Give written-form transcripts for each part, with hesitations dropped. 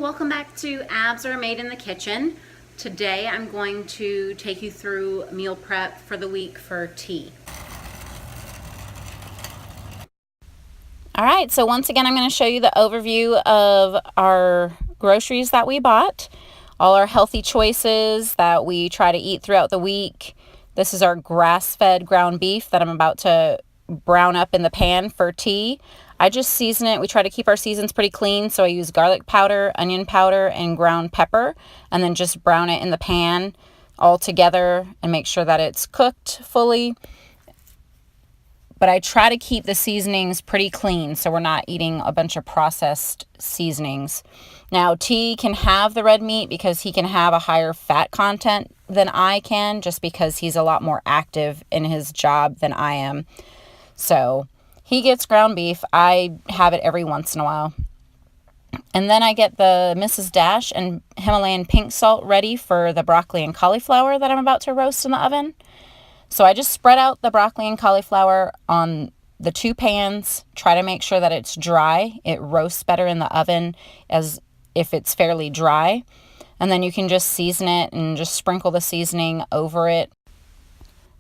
welcome back to Abs Are Made in the Kitchen. Today I'm going to take you through meal prep for the week for tea. Alright, so once again I'm going to show you the overview of our groceries that we bought, all our healthy choices that we try to eat throughout the week. This is our grass-fed ground beef that I'm about to brown up in the pan for tea. I just season it. We try to keep our seasons pretty clean, so I use garlic powder, onion powder, and ground pepper, and then just brown it in the pan all together and make sure that it's cooked fully. But I try to keep the seasonings pretty clean so we're not eating a bunch of processed seasonings. Now, T can have the red meat because he can have a higher fat content than I can, just because he's a lot more active in his job than I am. So he gets ground beef. I have it every once in a while. And then I get the Mrs. Dash and Himalayan pink salt ready for the broccoli and cauliflower that I'm about to roast in the oven. So I just spread out the broccoli and cauliflower on the two pans, try to make sure that it's dry. It roasts better in the oven as if it's fairly dry. And then you can just season it and just sprinkle the seasoning over it.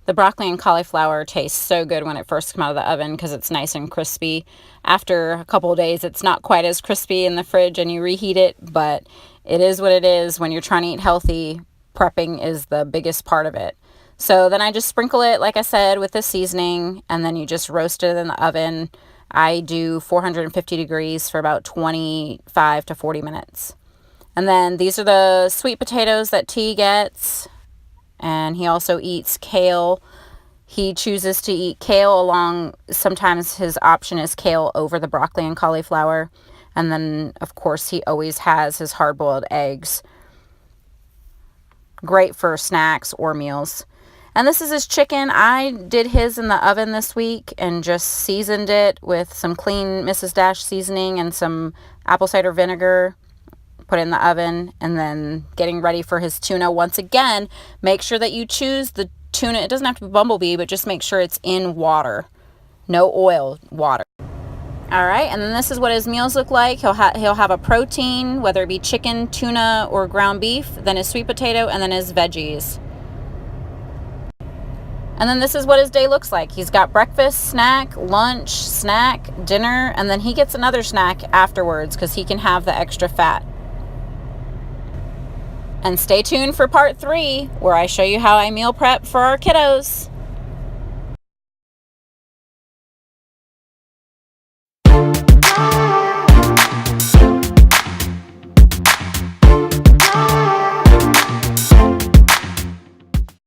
The broccoli and cauliflower tastes so good when it first comes out of the oven because it's nice and crispy. After a couple of days, it's not quite as crispy in the fridge and you reheat it, but it is what it is. When you're trying to eat healthy, prepping is the biggest part of it. So then I just sprinkle it, like I said, with the seasoning, and then you just roast it in the oven. I do 450 degrees for about 25 to 40 minutes. And then these are the sweet potatoes that T gets. And he also eats kale. He chooses to eat kale along, sometimes his option is kale over the broccoli and cauliflower. And then, of course, he always has his hard-boiled eggs. Great for snacks or meals. And this is his chicken. I did his in the oven this week and just seasoned it with some clean Mrs. Dash seasoning and some apple cider vinegar. Put it in the oven, and then getting ready for his tuna. Once again, make sure that you choose the tuna. It doesn't have to be bumblebee, but just make sure it's in water. No oil, water. All right, and then this is what his meals look like. He'll have a protein, whether it be chicken, tuna, or ground beef, then his sweet potato, and then his veggies. And then this is what his day looks like. He's got breakfast, snack, lunch, snack, dinner, and then he gets another snack afterwards because he can have the extra fat. And stay tuned for part 3, where I show you how I meal prep for our kiddos.